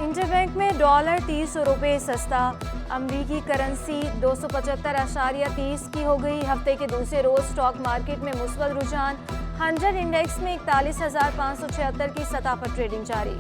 Interbank में dollar 30 रुपये सस्ता। अमरीकी करेंसी 275.30 की हो गई। हफ्ते के दूसरे रोज स्टॉक मार्केट में मुस्बत रुझान। 100 इंडेक्स में 41,576 की सतह पर ट्रेडिंग जारी।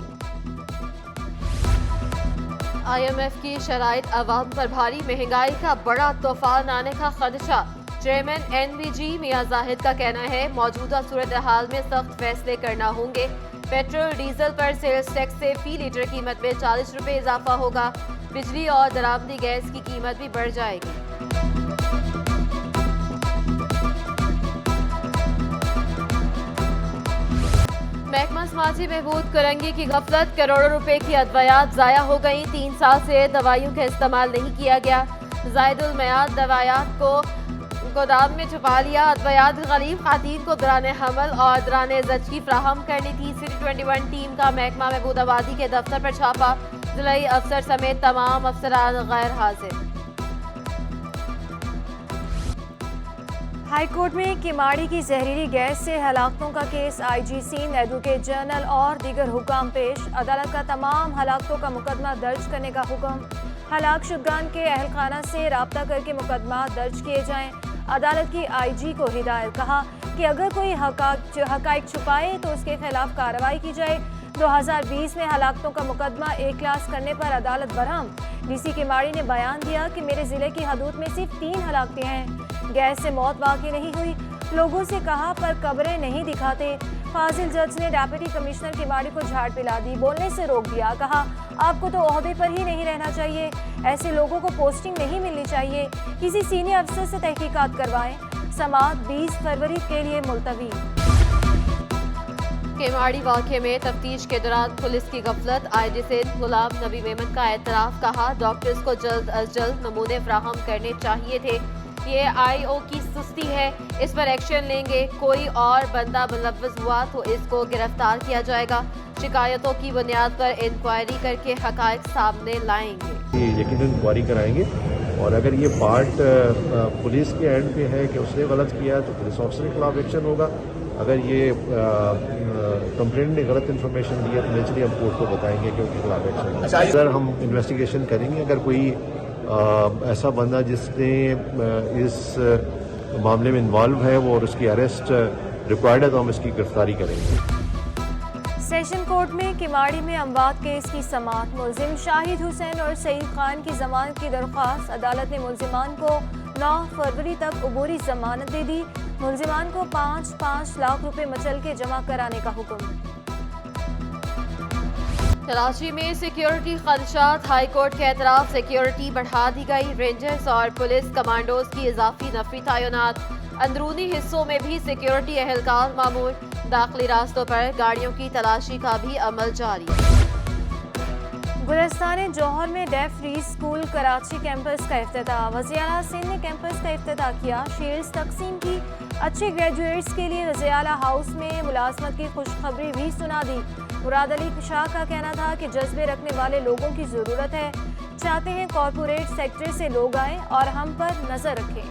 IMF की शराइत अवाम पर भारी, महंगाई का बड़ा तूफान आने का खदशा। चेयरमैन NBG मियां जाहिद का कहना है मौजूदा सूरत हाल में सख्त फैसले करना होंगे। पेट्रोल डीजल पर सेल्स टैक्स से फी लीटर कीमत में 40 रुपये इजाफा होगा। बिजली और दरामदी गैस की कीमत भी बढ़ जाएगी। महकमा समाजी महबूद कुरंगी की गफलत, करोड़ों रुपए की अद्वियात जाया हो गई। 3 साल से दवाइयों का इस्तेमाल नहीं किया गया। जायदुल मयाद दवायात को गोदाम में छुपा लिया। अद्वियात गरीब खातून को दौरान हमल और दौरान जचगी फ्राहम करनी थी। सिटी 21 टीम का महकमा महबूदाबादी के दफ्तर पर छापा। जिलाई अफसर समेत तमाम अफसरान गैर हाजिर। हाई कोर्ट में किमाड़ी की जहरीली गैस से हलाकतों का case. IG Sindh, advocate general और दीगर हुकाम पेश। अदालत का तमाम हलाकतों का मुकदमा दर्ज करने का हुक्म। हलाक शुदगान के अहलखाना से रब्ता करके मुकदमा दर्ज किए जाएं। अदालत की IG को हिदायत। कहा कि अगर कोई हकाइक छुपाए तो उसके खिलाफ कार्रवाई की जाए। 2020 में हलाकतों का मुकदमा एक क्लास करने पर अदालत बरहम। DC किमाड़ी ने बयान दिया कि मेरे जिले की हदूद में सिर्फ 3 हलाकतें हैं। गैस से मौत वाकई नहीं हुई। लोगों से कहा पर कब्रें नहीं दिखाते। फाजिल जज ने डेप्यूटी कमिश्नर किमाड़ी को झाड़ पिला दी, बोलने से रोक दिया। कहा आपको तो ओहदे पर ही नहीं रहना चाहिए, ऐसे लोगों को पोस्टिंग नहीं मिलनी चाहिए। किसी सीनियर अफसर से तहकीकात करवाएं। समाअत 20 फरवरी के लिए मुलतवी। केमाड़ी वाक़े में तफ्तीश के दौरान पुलिस की गफलत। IG सिंध गुलाम नबी मेमन का एतराफ़। कहा डॉक्टर्स को जल्द अज जल्द नमूने फ्राहम करने चाहिए थे। ये IO की सुस्ती है, इस पर एक्शन लेंगे। कोई और बंदा मुलव्वस हुआ तो इसको गिरफ्तार किया जाएगा। शिकायतों की बुनियाद पर इंक्वायरी करके हकायक सामने लाएंगे। यकीनन इंक्वायरी कराएंगे और अगर ये पार्ट पुलिस के एंड पे है कि उसने गलत किया तो पुलिस ऑफिसर के खिलाफ एक्शन होगा। अगर ये कंप्लेंट ने गलत इन्फॉर्मेशन दी है तो नेचुरली हम कोर्ट को बताएंगे कि उनके खिलाफ एक्शन होगा। सर हम इन्वेस्टिगेशन करेंगे। अगर कोई ऐसा बंदा जिसने इस मामले में इन्वॉल्व है वो और उसकी अरेस्ट रिक्वायर्ड है तो हम इसकी गिरफ्तारी करेंगे। सेशन कोर्ट में किमाड़ी में अमवात केस की समाअत। मुलजिम शाहिद हुसैन और सईद खान की जमानत की दरख्वास्त। अदालत ने मुलजिमान को 9 फरवरी तक अबूरी जमानत दे दी। मुलजिमान को 5-5 लाख रुपए मचल के जमा कराने का हुक्म। कराची में सिक्योरिटी खदशात। हाई कोर्ट के एतराफ सिक्योरिटी बढ़ा दी गई। रेंजर्स और पुलिस कमांडोज की इजाफी नफरी तैनात। अंदरूनी हिस्सों में भी सिक्योरिटी एहलकार मामूल। दाखिली रास्तों पर गाड़ियों की तलाशी का भी अमल जारी। गुलिस्तान जौहर में deaf free school Karachi campus का इफ्तिताह। वज़ीर आला सिंध ने कैंपस का इफ्तिताह किया। शील्ड्स तकसीम की। अच्छे ग्रेजुएट्स के लिए वज़ीर आला हाउस में मुलाजमत की खुशखबरी भी सुना दी। मुराद अली शाह का कहना था कि जज्बे रखने वाले लोगों की ज़रूरत है। चाहते हैं कॉरपोरेट सेक्टर से लोग आएँ और हम पर नजर रखें।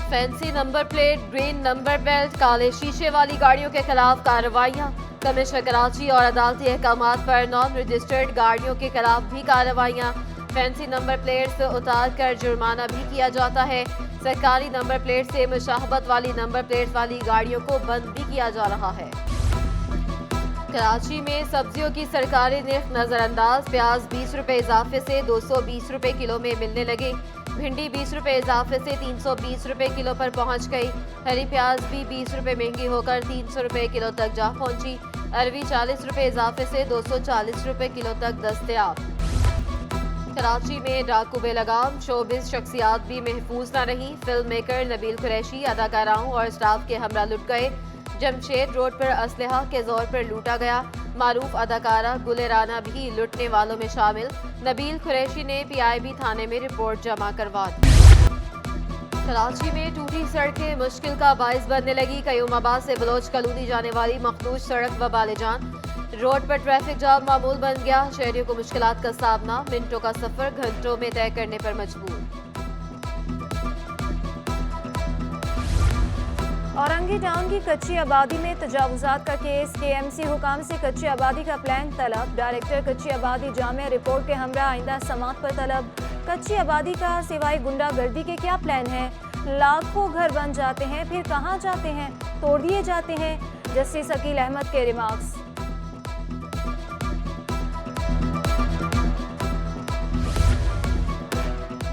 Fancy number plate, green number belt, काले शीशे वाली गाड़ियों के खिलाफ कार्रवाइयाँ। कमिश्नर कराची और अदालती अहकामात पर नॉन रजिस्टर्ड गाड़ियों के खिलाफ भी कार्रवाइयाँ। फैंसी नंबर प्लेट से उतार कर जुर्माना भी किया जाता है। सरकारी नंबर प्लेट से मुशाहबत वाली नंबर प्लेट वाली गाड़ियों को बंद भी किया जा रहा है। कराची में सब्जियों की सरकारी निर्ख नजरअंदाज। प्याज 20 रुपए इजाफे से 220 रुपए किलो में मिलने लगे। भिंडी 20 रुपए इजाफे से 320 रुपए किलो पर पहुंच गई। हरी प्याज भी 20 रुपए महंगी होकर 300 रुपए किलो तक जा पहुंची। अरवी 40 रुपए इजाफे से 240 रुपए किलो तक दस्तयाब। कराची में डाकू बेलगाम। शोबिस शख्सियात भी महफूज न रही। फिल्म मेकर नबील कुरैशी अदाकाराओं और स्टाफ के हमरा लुट गए। जमशेद रोड पर असलहा के जोर पर लूटा गया। मारूफ अदाकारा गुल राना भी लुटने वालों में शामिल। नबील कुरैशी ने PIB थाने में रिपोर्ट जमा करवा दी। कराची में टूटी सड़कें मुश्किल का बाइस बनने लगी। कयूमाबाद से बलोच कॉलोनी जाने वाली मखदूज सड़क वबाले जान। रोड पर ट्रैफिक जाम मामूल बन गया। शहरियों को मुश्किलात का सामना। मिनटों का सफर घंटों में तय करने पर मजबूर। औरंगी टाउन की कच्ची आबादी में तजावुजात का केस, KMC हुकाम से कच्ची आबादी का प्लान तलब, डायरेक्टर कच्ची आबादी जामिया रिपोर्ट के हमरा आइंदा समात पर तलब। कच्ची आबादी का सिवाय गुंडागर्दी के क्या प्लान है? लाखों घर बन जाते हैं, फिर कहाँ जाते हैं? तोड़ दिए जाते हैं। जस्टिस अकील अहमद के रिमार्क्स।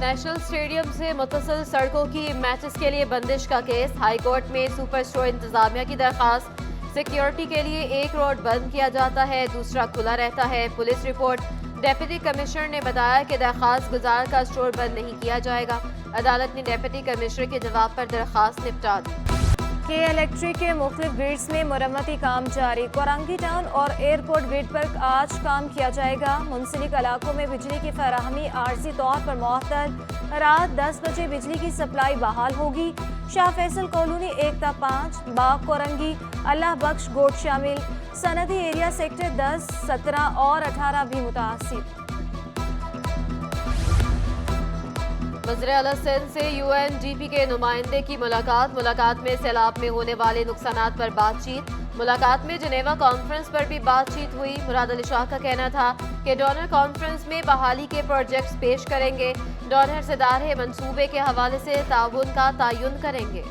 नेशनल स्टेडियम से मुत्तसिल सड़कों की मैचेस के लिए बंदिश का केस, हाई कोर्ट में सुपर स्टोर इंतजामिया की दरखास्त। सिक्योरिटी के लिए एक रोड बंद किया जाता है, दूसरा खुला रहता है। पुलिस रिपोर्ट, डेप्यूटी कमिश्नर ने बताया कि दरखास्त गुजार का स्टोर बंद नहीं किया जाएगा। अदालत ने डेप्यूटी कमिश्नर के जवाब पर दरखास्त निपटा दी। के इलेक्ट्रिक के मुख्तलिफ ग्रिड्स में मरम्मती काम जारी, कोरंगी टाउन और एयरपोर्ट ग्रिड पर आज काम किया जाएगा। मुंसलिक इलाकों में बिजली की फराहमी आर्जी तौर पर मुअत्तल, रात 10 बजे बिजली की सप्लाई बहाल होगी। शाह फैसल कॉलोनी एकता 5, बाग कोरंगी, अल्लाह बख्श गोट शामिल। सनदी एरिया सेक्टर 10, 17 और 18 भी मुतासिर। वज़ीर आला सिंध से UNDP के नुमाइंदे की मुलाकात में सैलाब में होने वाले नुकसानात पर बातचीत। मुलाकात में जनेवा कॉन्फ्रेंस पर भी बातचीत हुई। मुराद अली शाह का कहना था कि डोनर कॉन्फ्रेंस में बहाली के प्रोजेक्ट्स पेश करेंगे। डोनर से दारे मंसूबे के हवाले से ताउन का तयन करेंगे।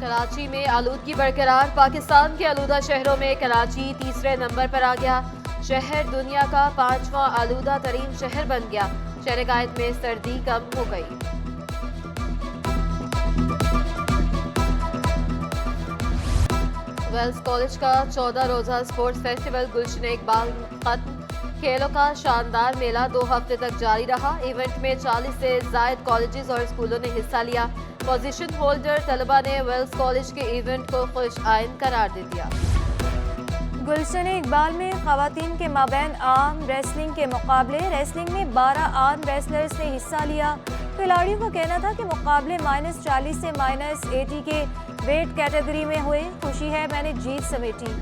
कराची में आलूदगी बरकरार, पाकिस्तान के आलूदा शहरों में कराची तीसरे नंबर पर आ गया। शहर दुनिया का 5वां आलूदा तरीन शहर बन गया। शहर-ए-कायद में सर्दी कम हो गई। वेल्स कॉलेज का 14 रोजा स्पोर्ट्स फेस्टिवल गुलशन इकबाल खत्म। खेलों का शानदार मेला 2 हफ्ते तक जारी रहा। इवेंट में 40 से ज़ायद कॉलेजेस और स्कूलों ने हिस्सा लिया। पोजीशन होल्डर तलबा ने वेल्स कॉलेज के इवेंट को खुश आइन करार दे दिया। गुलशन इकबाल में खवातीन के माबैन आर्म रेसलिंग के मुकाबले, रेसलिंग में 12 आर्म रेसलर्स ने हिस्सा लिया। खिलाड़ियों का कहना था कि मुकाबले -40 से -80 के वेट कैटेगरी में हुए। खुशी है मैंने जीत समेटी।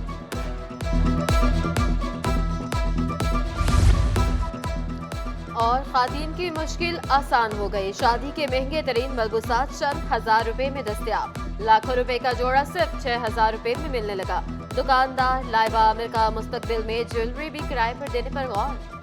और खातीन की मुश्किल आसान हो गई। शादी के महंगे तरीन मलबूसात चंद हजार रुपए में दस्तयाब। लाखों रुपए का जोड़ा सिर्फ 6000 रुपए में मिलने लगा। दुकानदार लाइबा आमिर का मुस्तकबिल में ज्वेलरी भी किराए पर देने पर गौर।